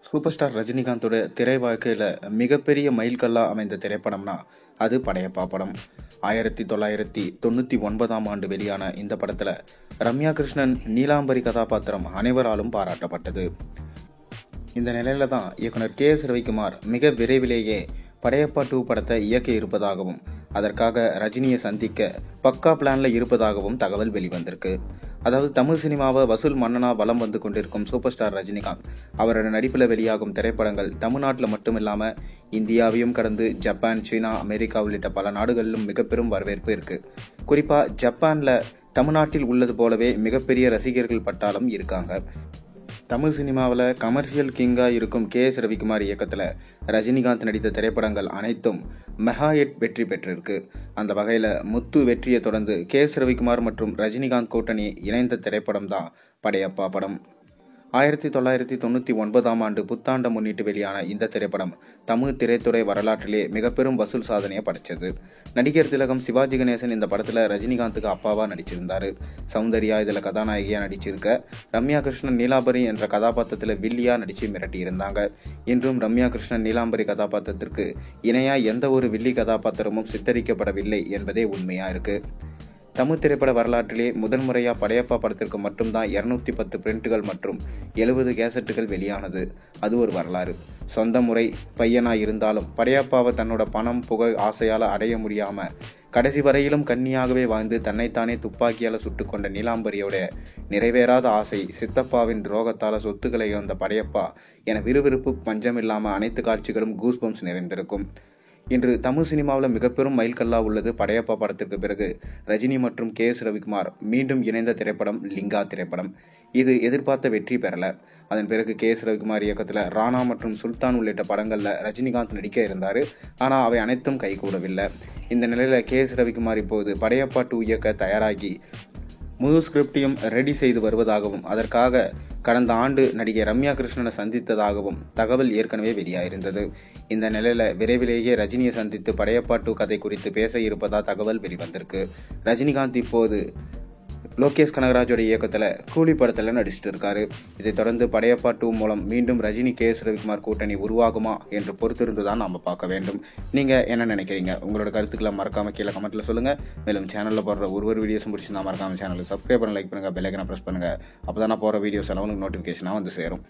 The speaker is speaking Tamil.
சூப்பர் ஸ்டார் ரஜினிகாந்தோட திரை வாழ்க்கையில் மிகப்பெரிய மைல்கல்லா அமைந்த திரைப்படம்னா அது படையப்பா படம். 1999 ஆண்டு வெளியான இந்த படத்தில் ரம்யா கிருஷ்ணன் நீலாம்பரி கதாபாத்திரம் அனைவராலும் பாராட்டப்பட்டது. இந்த நிலையில தான் இயக்குனர் கே. எஸ். ரவிக்குமார் மிக விரைவிலேயே படையப்பா 2 படத்தை இயக்க இருப்பதாகவும் அதற்காக ரஜினியை சந்திக்க பக்கா பிளான்ல இருப்பதாகவும் தகவல் வெளிவந்திருக்கு. அதாவது தமிழ் சினிமாவை வசூல் மன்னனா வலம் வந்து கொண்டிருக்கும் சூப்பர் ஸ்டார் ரஜினிகாந்த் அவரோட நடிப்பில் வெளியாகும் திரைப்படங்கள் தமிழ்நாட்டில் மட்டுமில்லாம இந்தியாவையும் கடந்து ஜப்பான், சீனா, அமெரிக்கா உள்ளிட்ட பல நாடுகளிலும் மிக பெரும் வரவேற்பு இருக்கு. குறிப்பா ஜப்பான்ல தமிழ்நாட்டில் உள்ளது போலவே மிகப்பெரிய ரசிகர்கள் பட்டாளம் இருக்காங்க. தமிழ் சினிமாவில் கமர்ஷியல் கிங்காக இருக்கும் கே. எஸ். ரவிக்குமார் இயக்கத்தில் ரஜினிகாந்த் நடித்த திரைப்படங்கள் அனைத்தும் மெகா ஹிட் வெற்றி பெற்றிருக்கு. அந்த வகையில் முத்து வெற்றியை தொடர்ந்து கே. எஸ். ரவிக்குமார் மற்றும் ரஜினிகாந்த் கூட்டணி இணைந்த திரைப்படம் தான் படையப்பா படம். 1999 ஆண்டு புத்தாண்டை முன்னிட்டு வெளியான இந்த திரைப்படம் தமிழ் திரைத்துறை வரலாற்றிலே மிக பெரும் வசூல் சாதனையை படைச்சது. நடிகர் திலகம் சிவாஜி கணேசன் இந்த படத்துல ரஜினிகாந்துக்கு அப்பாவா நடிச்சிருந்தாரு. சௌந்தர்யா இதுல கதாநாயகியா நடிச்சிருக்க, ரம்யா கிருஷ்ணன் நீலாம்பரி என்ற கதாபாத்திரத்துல வில்லியா நடிச்சு மிரட்டி இருந்தாங்க. இன்றும் ரம்யா கிருஷ்ணன் நீலாம்பரி கதாபாத்திரத்திற்கு இணையா எந்த ஒரு வில்லி கதாபாத்திரமும் சித்தரிக்கப்படவில்லை என்பதே உண்மையா இருக்கு. தமிழ் திரைப்பட வரலாற்றிலே முதன்முறையா படையப்பா படத்திற்கு மட்டும்தான் 210 பிரிண்டுகள் மற்றும் 70 கேசட்டுகள் வெளியானது. அது ஒரு வரலாறு. சொந்த முறை பையனா இருந்தாலும் படையப்பாவை தன்னோட பணம், புகழ் ஆசையால அடைய முடியாம கடைசி வரையிலும் கன்னியாகவே வாழ்ந்து தன்னைத்தானே துப்பாக்கியால சுட்டுக்கொண்ட நீலாம்பரியோட நிறைவேறாத ஆசை, சித்தப்பாவின் துரோகத்தால சொத்துக்களை இழந்த படையப்பா என விறுவிறுப்பு பஞ்சமில்லாம அனைத்து காட்சிகளும் கூஸ்பம்ஸ் நிறைந்திருக்கும். இன்று தமிழ் சினிமாவில் மிக பெரும் மைல்கல்லா உள்ளது படையப்பா படத்திற்கு பிறகு ரஜினி மற்றும் கே. எஸ். ரவிக்குமார் மீண்டும் இணைந்த திரைப்படம் லிங்கா திரைப்படம். இது எதிர்பார்த்த வெற்றி பெறல. அதன் பிறகு கே. எஸ். ரவிக்குமார் இயக்கத்தில் ராணா மற்றும் சுல்தான் உள்ளிட்ட படங்கள்ல ரஜினிகாந்த் நடிக்க இருந்தாரு. ஆனா அவை அனைத்தும் கைகூடவில்லை. இந்த நிலையில கே. எஸ். ரவிக்குமார் இப்போது படையப்பா 2 இயக்க தயாராகி முழு ஸ்கிரிப்டையும் ரெடி செய்து வருவதாகவும் அதற்காக கடந்த ஆண்டு நடிகை ரம்யா கிருஷ்ணனை சந்தித்ததாகவும் தகவல் ஏற்கனவே வெளியாயிருந்தது. இந்த நிலையில விரைவிலேயே ரஜினியை சந்தித்து படையப்பா 2 கதை குறித்து பேச இருப்பதா தகவல் வெளிவந்திருக்கு. ரஜினிகாந்த் இப்போது லோகேஷ் கனகராஜோட இயக்கத்துல கூலி படத்துல நடிச்சிட்டு இருக்காரு. இதைத் தொடர்ந்து படையப்பா 2 மூலம் மீண்டும் ரஜினி கே. எஸ். ரவிக்குமார் கூட்டணி உருவாகுமா என்று பொறுத்திருந்துதான் நாம பார்க்க வேண்டும். நீங்க என்ன நினைக்கிறீங்க? உங்களோட கருத்துக்களை மறக்காம கீழே கமெண்ட்ல சொல்லுங்க. மேலும் சேனல்ல போடுற ஒரு வீடியோஸும் பிடிச்சிருந்தா மறக்காம சேனலை சப்ஸ்கிரைப் பண்ண, லைக் பண்ணுங்க, பெல் ஐகானை பிரஸ் பண்ணுங்க. அப்பதான் நான் போற வீடியோஸ் எல்லாம் உங்களுக்கு நோட்டிபிகேஷனா வந்து சேரும்.